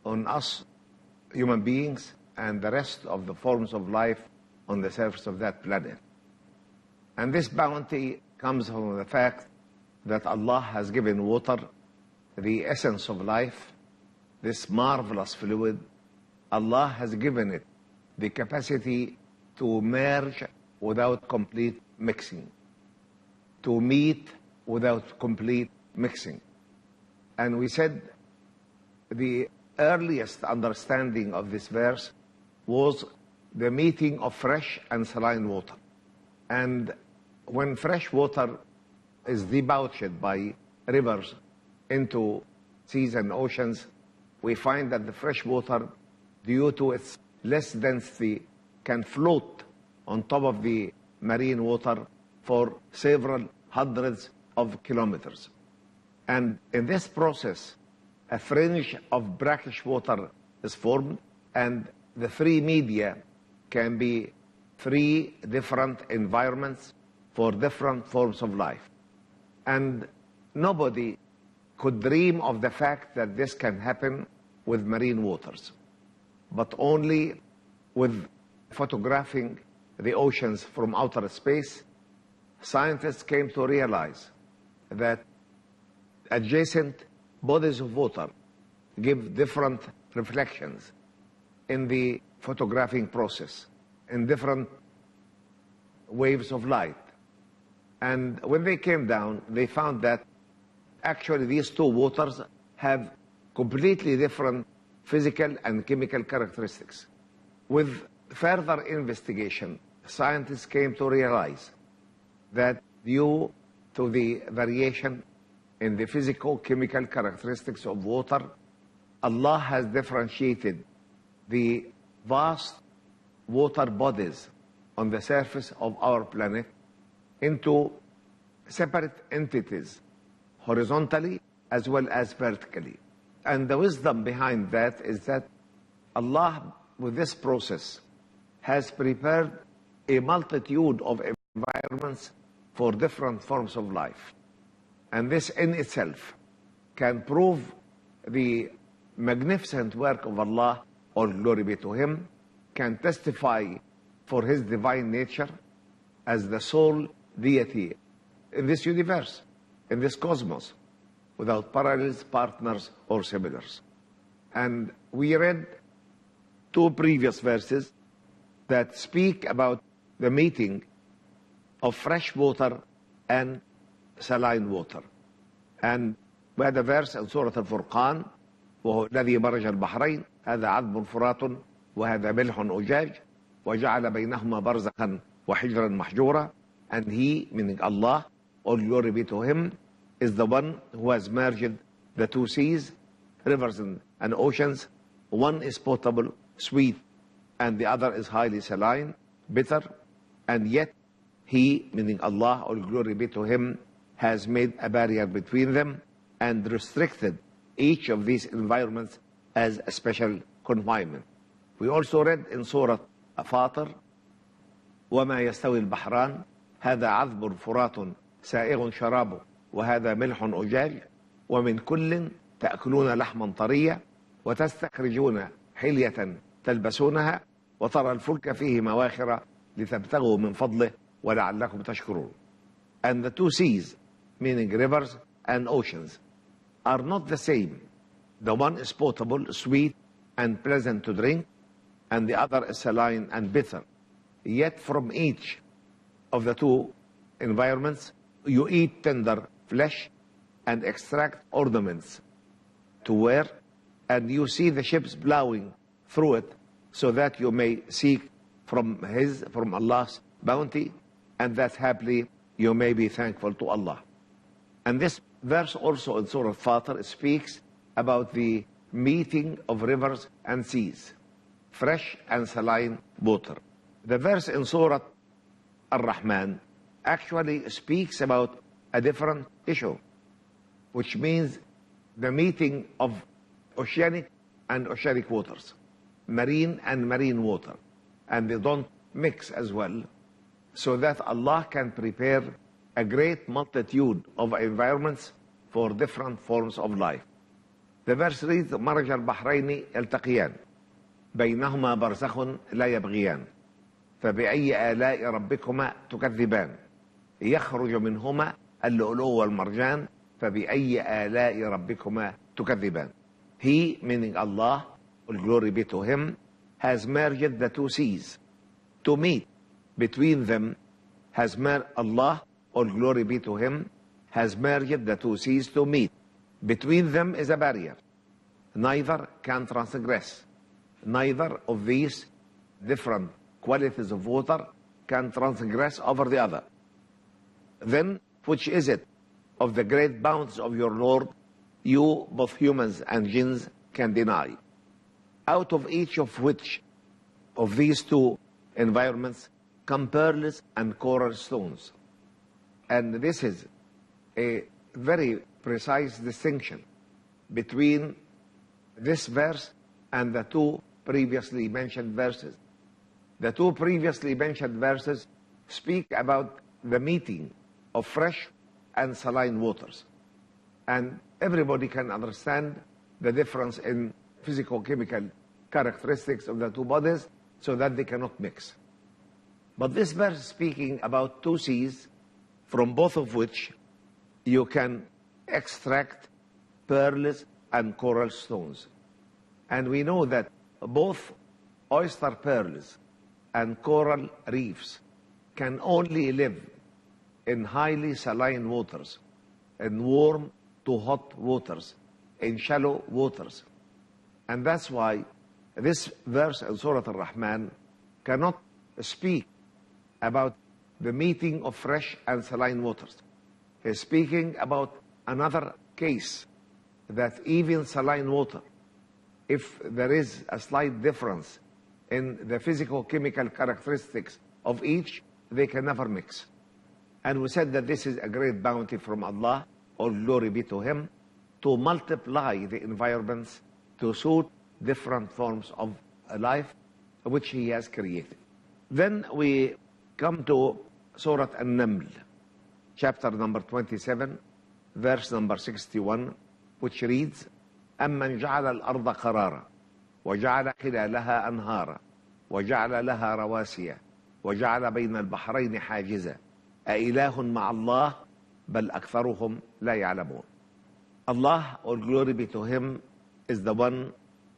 on us, human beings, and the rest of the forms of life on the surface of that planet. And this bounty comes from the fact that Allah has given water, the essence of life, this marvelous fluid. Allah has given it the capacity to merge without complete mixing, to meet without complete mixing. And we said the earliest understanding of this verse was the meeting of fresh and saline water. And when fresh water is debauched by rivers into seas and oceans, we find that the fresh water, due to its less density, can float on top of the marine water for several hundreds of kilometers. And in this process, a fringe of brackish water is formed, and the three media can be three different environments for different forms of life. And nobody could dream of the fact that this can happen with marine waters, but only with photographing the oceans from outer space, scientists came to realize that adjacent bodies of water give different reflections in the photographing process, in different waves of light. And when they came down, they found that actually these two waters have completely different physical and chemical characteristics. With further investigation, scientists came to realize that due to the variation in the physico-chemical characteristics of water, Allah has differentiated the vast water bodies on the surface of our planet into separate entities, horizontally as well as vertically. And the wisdom behind that is that Allah, with this process, has prepared a multitude of environments for different forms of life. And this in itself can prove the magnificent work of Allah, all glory be to Him, can testify for His divine nature as the sole deity in this universe, in this cosmos, without parallels, partners, or similars. And we read two previous verses that speak about the meeting of fresh water and saline water. And we had a verse in Surah Al-Furqan, وهو الذي مرج البحرين هذا عذب فرات وهذا ملح أجاج وجعل بينهما برزخا وحجرا محجورا. And He, meaning Allah, all glory be to Him, is the one who has merged the two seas, rivers and oceans. One is potable, sweet, and the other is highly saline, bitter. And yet He, meaning Allah, all glory be to Him, has made a barrier between them and restricted each of these environments as a special confinement. We also read in Surah Fatir, وَمَا يَسْتَوِي الْبَحْرَانِ هَذَا عَذْبٌ فُرَاتٌ سَائِغٌ شَرَابُهُ وَهَذَا مِلْحٌ أُجَاجٌ وَمِنْ كُلٍّ تَأْكُلُونَ لَحْمًا طَرِيًّا وَتَسْتَخْرِجُونَ حِلْيَةً تَلْبَسُونَها وَتَرَى الْفُلْكَ فِيهِ مَوَاخِرَ لِتَبْتَغُوا مِنْ فَضْلِهِ وَلَعَلَّكُمْ تَشْكُرُونَ. And the two seas, meaning rivers and oceans, are not the same. The one is potable, sweet, and pleasant to drink, and the other is saline and bitter. Yet from each of the two environments, you eat tender flesh and extract ornaments to wear, and you see the ships plowing through it so that you may seek from Allah's bounty, and that happily you may be thankful to Allah. And this verse also in Surah Fatir speaks about the meeting of rivers and seas, fresh and saline water. The verse in Surah Ar-Rahman actually speaks about a different issue, which means the meeting of oceanic and oceanic waters, marine and marine water, and they don't mix as well, so that Allah can prepare a great multitude of environments for different forms of life. The verse reads, مرج البحرين يلتقيان بينهما برزخ لا يبغيان فبأي آلاء ربكما تكذبان يخرج منهما اللؤلؤ والمرجان فبأي آلاء ربكما تكذبان. He, meaning Allah, all glory be to him, has merged the two seas to meet. Between them has merged, Allah, all glory be to him, has merged the two seas to meet. Between them is a barrier. Neither can transgress. Neither of these different qualities of water can transgress over the other. Then, which is it of the great bounties of your Lord, you, both humans and jinns, can deny? Out of each of which of these two environments come pearls and coral stones. And this is a very precise distinction between this verse and the two previously mentioned verses. The two previously mentioned verses speak about the meeting of fresh and saline waters. And everybody can understand the difference in physico-chemical characteristics of the two bodies so that they cannot mix. But this verse is speaking about two seas from both of which you can extract pearls and coral stones. And we know that both oyster pearls and coral reefs can only live in highly saline waters, in warm to hot waters, in shallow waters. And that's why this verse in Surah Al-Rahman cannot speak about the meeting of fresh and saline waters. It's speaking about another case, that even saline water, if there is a slight difference in the physical-chemical characteristics of each, they can never mix. And we said that this is a great bounty from Allah, all glory be to him, to multiply the environments to suit different forms of life which he has created. Then we come to Surah An-Naml, chapter number 27, verse number 61, which reads, أَمَّنْ جَعَلَ الْأَرْضَ قَرَارًا وَجَعَلَ خِلَالَهَا أَنْهَارًا وَجَعَلَ لَهَا رَوَاسِيَ وَجَعَلَ بَيْنَ الْبَحْرَيْنِ حَاجِزًا أَإِلَهٌ مَعَ اللَّهِ بَلْ أَكْثَرُهُمْ لَا يَعْلَمُونَ. Allah, all glory be to him, is the one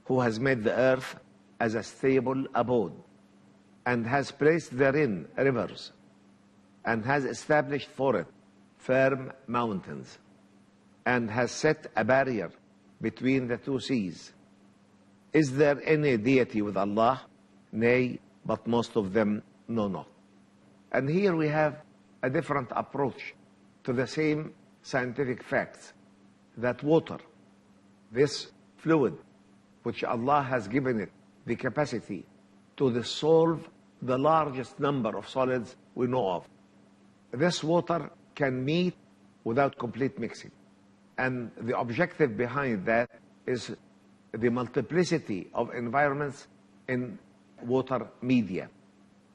who has made the earth as a stable abode and has placed therein rivers and has established for it firm mountains and has set a barrier between the two seas. Is there any deity with Allah? Nay, but most of them know not. And here we have a different approach to the same scientific facts, that water, this fluid, which Allah has given it the capacity to dissolve the largest number of solids we know of. This water can meet without complete mixing. And the objective behind that is the multiplicity of environments in water media,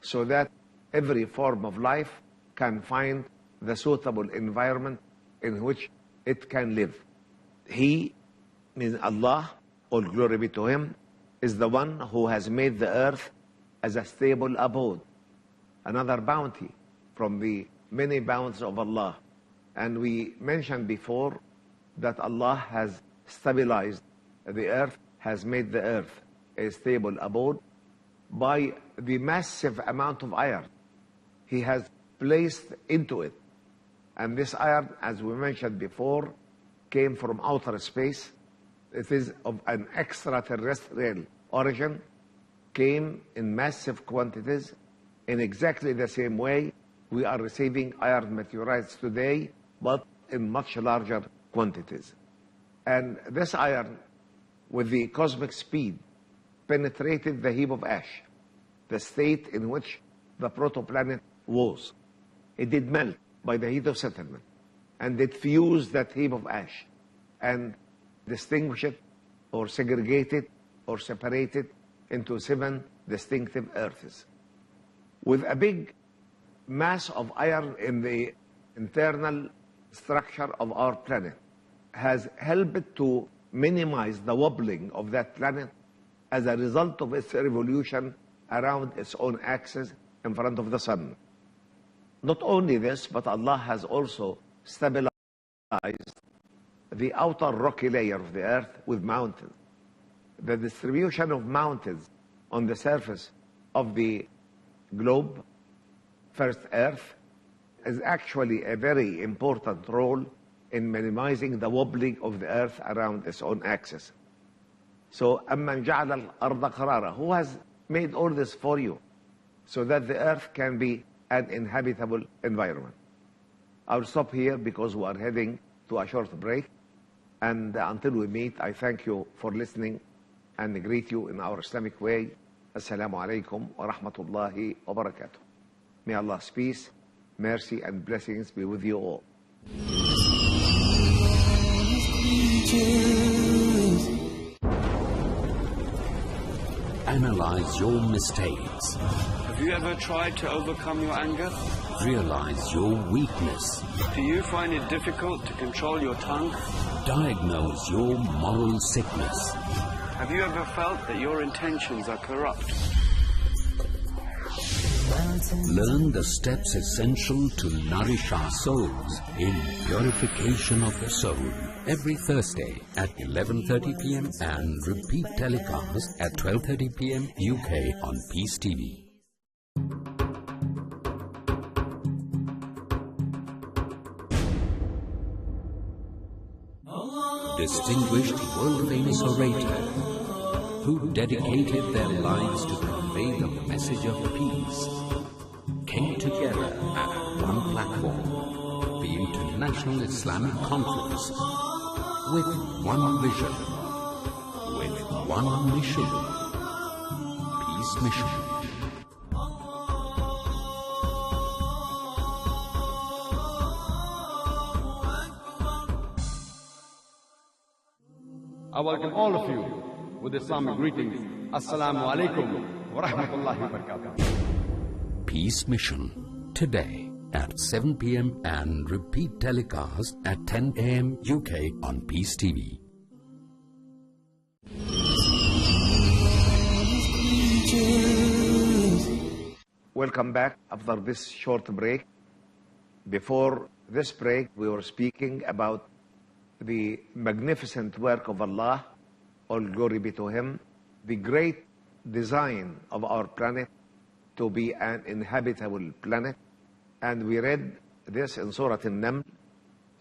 so that every form of life can find the suitable environment in which it can live. He, means Allah, all glory be to him, is the one who has made the earth as a stable abode, another bounty from the many bounties of Allah. And we mentioned before that Allah has stabilized the earth, has made the earth a stable abode by the massive amount of iron he has placed into it. And this iron, as we mentioned before, came from outer space. It is of an extraterrestrial origin, came in massive quantities in exactly the same way we are receiving iron meteorites today, but in much larger quantities. And this iron, with the cosmic speed, penetrated the heap of ash, the state in which the protoplanet was. It did melt by the heat of settlement, and it fused that heap of ash and distinguished it, or segregated, or separated into 7 distinctive earths. With a big mass of iron in the internal structure of our planet, has helped to minimize the wobbling of that planet as a result of its revolution around its own axis in front of the sun. Not only this, but Allah has also stabilized the outer rocky layer of the earth with mountains. The distribution of mountains on the surface of the globe, first Earth, is actually a very important role in minimizing the wobbling of the earth around its own axis. So, أَمَّنْ جَعَلَ الْأَرْضَ قَرَارًا, who has made all this for you so that the earth can be an inhabitable environment. I'll stop here because we are heading to a short break. And until we meet, I thank you for listening and greet you in our Islamic way. Assalamu alaikum wa rahmatullahi wa barakatuh. May Allah's peace, mercy, and blessings be with you all. Analyze your mistakes. Have you ever tried to overcome your anger? Realize your weakness. Do you find it difficult to control your tongue? Diagnose your moral sickness. Have you ever felt that your intentions are corrupt? Learn the steps essential to nourish our souls in Purification of the Soul. Every Thursday at 11:30 p.m. and repeat telecast at 12:30 p.m. UK on Peace TV. Distinguished world-famous orator who dedicated their lives to convey the message of peace came together at one platform, the International Islamic Conference, with one vision, with one mission, Peace Mission. I welcome all of you with Islamic greetings. Assalamu alaikum wa rahmatullahi wa barakatuh. Peace Mission, today at 7 p.m. and repeat telecast at 10 a.m. UK on Peace TV. Welcome back after this short break. Before this break, we were speaking about the magnificent work of Allah, all glory be to Him, the great design of our planet to be an inhabitable planet. And we read this in Surah An-Naml,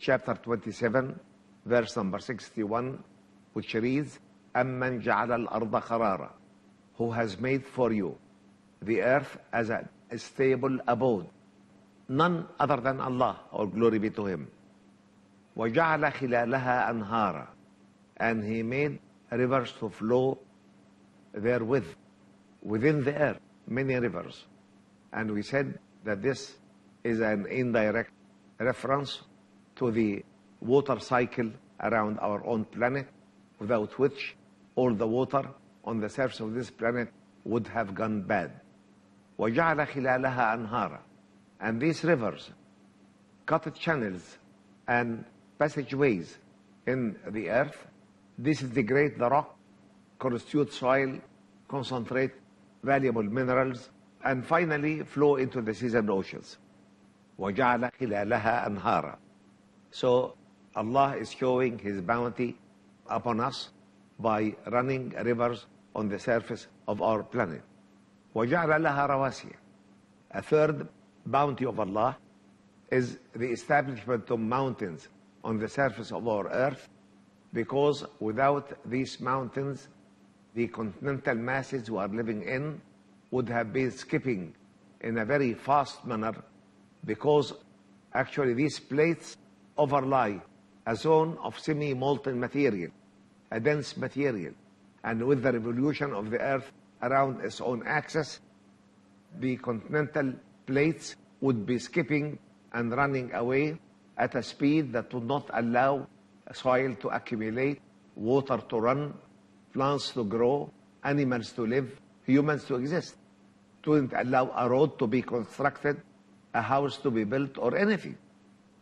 chapter 27, verse number 61, which reads, أَمَّنْ جَعَلَ الْأَرْضَ قَرَارًا, who has made for you the earth as a stable abode. None other than Allah, all glory be to Him. وَجَعَلَ خِلَالَهَا أَنْهَارًا, and He made rivers to flow therewith, within the earth, many rivers. And we said that this is an indirect reference to the water cycle around our own planet, without which all the water on the surface of this planet would have gone bad. وَجَعَلَ خِلَالَهَا أَنْهَارًا, and these rivers cut channels and passageways in the earth. This is degrade the rock, constitute soil, concentrate valuable minerals, and finally flow into the seas and oceans. وَجَعَلَ خِلَالَهَا أَنْهَارًا. So Allah is showing His bounty upon us by running rivers on the surface of our planet. وَجَعَلَ لَهَا رَوَاسِيَ. A third bounty of Allah is the establishment of mountains on the surface of our earth, because without these mountains, the continental masses who are living in would have been skipping in a very fast manner, because actually these plates overlie a zone of semi-molten material, a dense material, and with the revolution of the earth around its own axis, the continental plates would be skipping and running away at a speed that would not allow soil to accumulate, water to run, plants to grow, animals to live, humans to exist. It wouldn't allow a road to be constructed, a house to be built, or anything.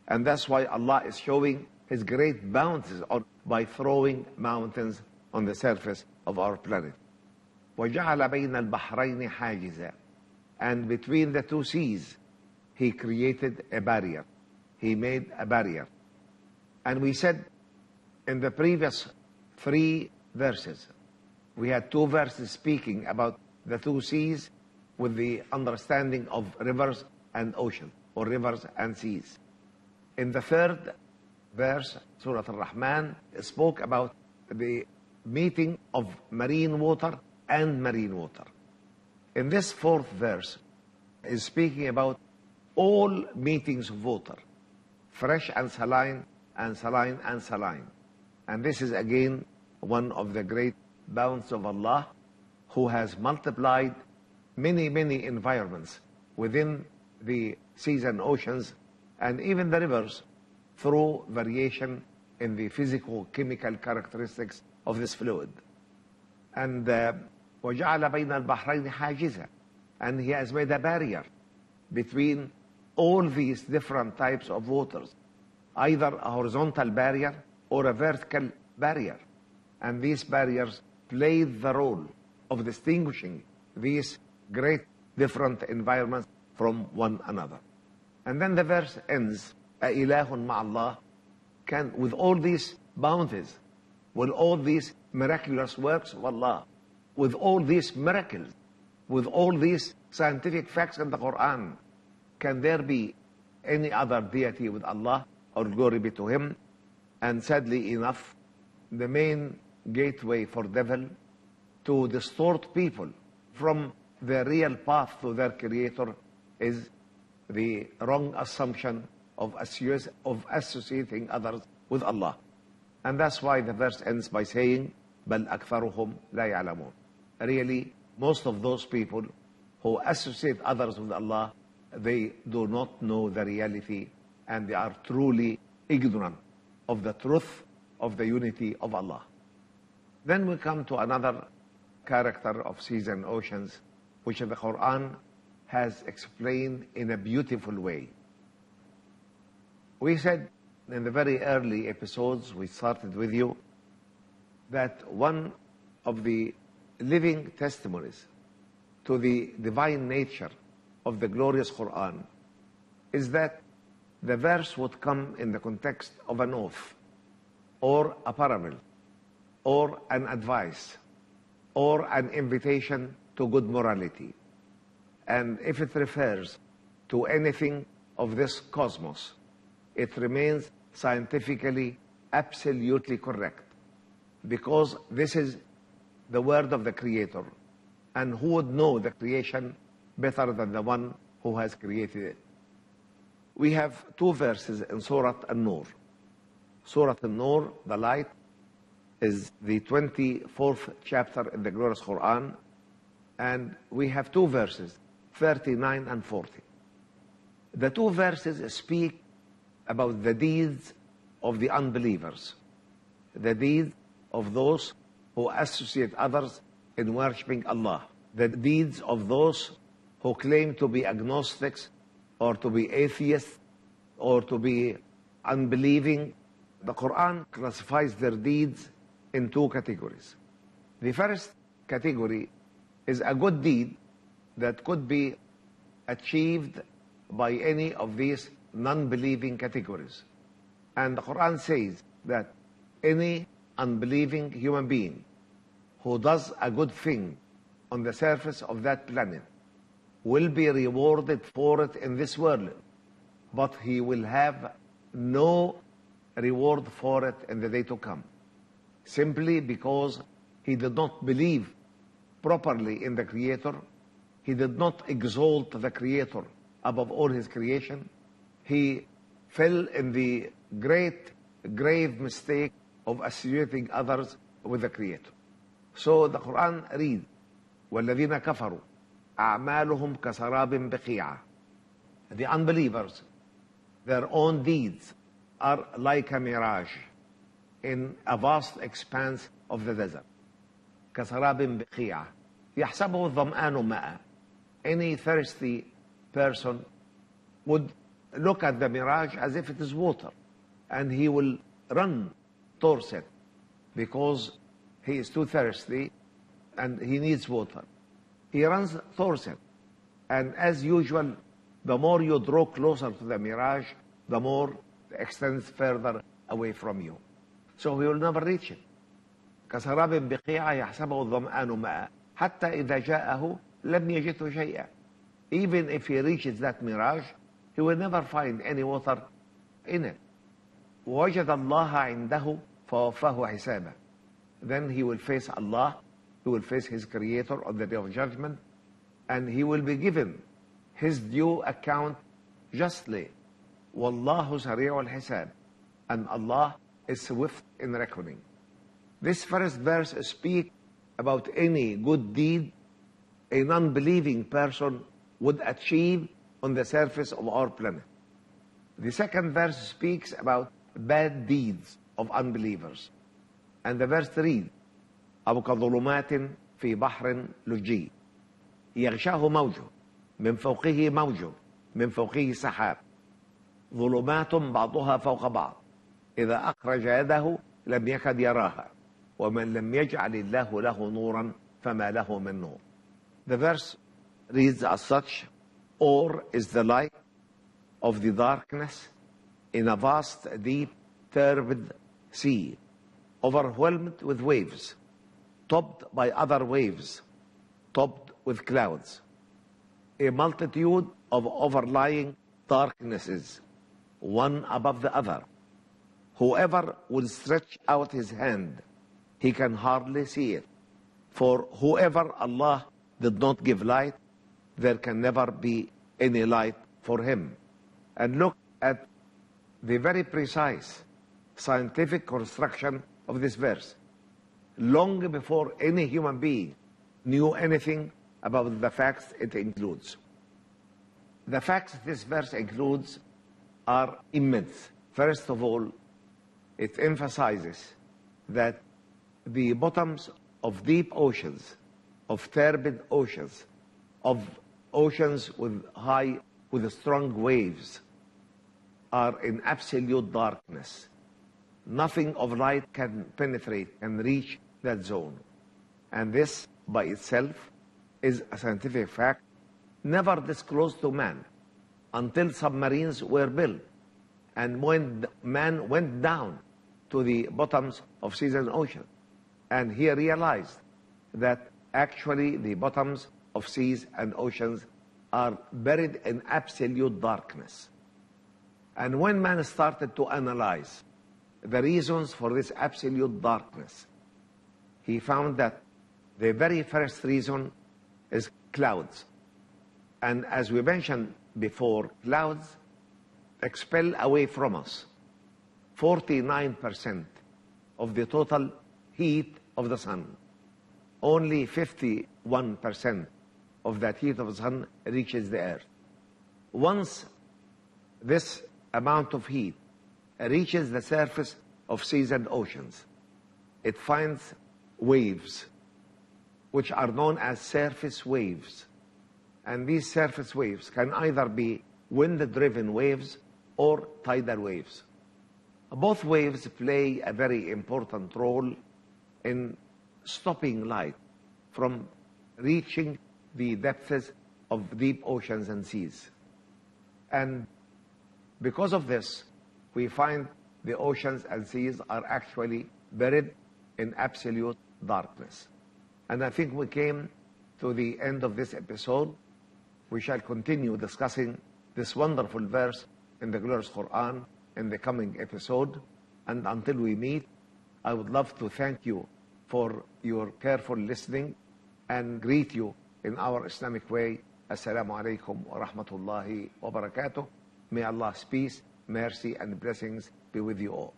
And that's why Allah is showing His great bounties on by throwing mountains on the surface of our planet. وَجَعَلَ بَيْنَ الْبَحْرَيْنِ حَاجِزًا. And between the two seas, he created a barrier. He made a barrier. And we said in the previous 3 verses, we had 2 verses speaking about the 2 seas with the understanding of rivers and ocean, or rivers and seas. In the 3rd verse, Surah Al-Rahman spoke about the meeting of marine water and marine water. In this 4th verse is speaking about all meetings of water, fresh and saline, and saline and saline. And this is again one of the great bounties of Allah, who has multiplied many, many environments within the seas and oceans and even the rivers through variation in the physical chemical characteristics of this fluid. And وَجَعَلَ بَيْنَ الْبَحْرَيْنِ حَاجِزًا. And he has made a barrier between all these different types of waters, either a horizontal barrier or a vertical barrier. And these barriers played the role of distinguishing these great different environments from one another. And then the verse ends, أَإِلَهٌ مَعَ اللَّهِ. Can, with all these bounties, with all these miraculous works of Allah, with all these miracles, with all these scientific facts in the Qur'an, can there be any other deity with Allah, or glory be to him? And sadly enough, the main gateway for devil to distort people from the real path to their creator is the wrong assumption of associating others with Allah. And that's why the verse ends by saying, بَلْ أَكْثَرُهُمْ لَا يَعْلَمُونَ. Really, most of those people who associate others with Allah, they do not know the reality, and they are truly ignorant of the truth of the unity of Allah. Then we come to another character of seas and oceans, which the Qur'an has explained in a beautiful way. We said in the very early episodes we started with you that one of the living testimonies to the divine nature of the glorious Qur'an is that the verse would come in the context of an oath, or a parable, or an advice, or an invitation to good morality. And if it refers to anything of this cosmos, it remains scientifically absolutely correct, because this is the word of the Creator. And who would know the creation better than the one who has created it? We have 2 verses in Surah An-Nur. Surah An-Nur, the light, is the 24th chapter in the glorious Qur'an, and we have 2 verses, 39 and 40. The 2 verses speak about the deeds of the unbelievers, the deeds of those who associate others in worshipping Allah, the deeds of those who claim to be agnostics, or to be atheists, or to be unbelieving. The Qur'an classifies their deeds in 2 categories. The first category is a good deed that could be achieved by any of these non-believing categories. And the Qur'an says that any unbelieving human being who does a good thing on the surface of that planet will be rewarded for it in this world, but he will have no reward for it in the day to come, simply because he did not believe properly in the Creator. He did not exalt the Creator above all his creation. He fell in the great, grave mistake of associating others with the Creator. So the Quran reads, وَالَّذِينَ كَفَرُوا أَعْمَالُهُمْ كَسَرَابٍ بِقِيعَةٍ. The unbelievers, their own deeds are like a mirage in a vast expanse of the desert. كَسَرَابٍ بِقِيعَةٍ يَحْسَبُهُ الظَّمْآنُ مَاءً. Any thirsty person would look at the mirage as if it is water, and he will run towards it because he is too thirsty and he needs water. He runs towards it. And as usual, the more you draw closer to the mirage, the more it extends further away from you. So he will never reach it. كسراب بقيعة يحسبه الظمآن ماء حتى إذا جاءه لم يجده شيئا. Even if he reaches that mirage, he will never find any water in it. ووجد الله عنده فوفاه حسابه. Then he will face Allah, he will face his Creator on the Day of Judgment, and he will be given his due account justly. وَاللَّهُ سَرِيعُ الْحِسَابِ. And Allah is swift in reckoning. This first verse speaks about any good deed a non-believing person would achieve on the surface of our planet. The second verse speaks about bad deeds of unbelievers. And the verse reads, أو كظلمات في بحر لجي يغشاه موج من فوقه موج من فوقه سحاب ظلمات بعضها فوق بعض إذا أخرج يده لم يكد يراها ومن لم يجعل الله له نورا فما له من نور. The verse reads as such, or is the light of the darkness in a vast, deep, turbid sea, overwhelmed with waves, topped by other waves, topped with clouds. A multitude of overlying darknesses, one above the other. Whoever will stretch out his hand, he can hardly see it. For whoever Allah did not give light, there can never be any light for him. And look at the very precise scientific construction of this verse. Long before any human being knew anything about the facts it includes. The facts this verse includes are immense. First of all, it emphasizes that the bottoms of deep oceans, of turbid oceans, of oceans with strong waves, are in absolute darkness. Nothing of light can penetrate and reach that zone. And this by itself is a scientific fact never disclosed to man until submarines were built. And when man went down to the bottoms of seas and oceans, and he realized that actually the bottoms of seas and oceans are buried in absolute darkness. And when man started to analyze the reasons for this absolute darkness, he found that the very first reason is clouds. And as we mentioned before, clouds expel away from us 49% of the total heat of the sun. Only 51% of that heat of the sun reaches the earth. Once this amount of heat reaches the surface of seas and oceans, it finds waves, which are known as surface waves. And these surface waves can either be wind-driven waves or tidal waves. Both waves play a very important role in stopping light from reaching the depths of deep oceans and seas. And because of this, we find the oceans and seas are actually buried in absolute darkness. And I think we came to the end of this episode. We shall continue discussing this wonderful verse in the glorious Qur'an in the coming episode. And until we meet, I would love to thank you for your careful listening and greet you in our Islamic way. Assalamu alaikum wa rahmatullahi wa barakatuh. May Allah's peace, mercy, and blessings be with you all.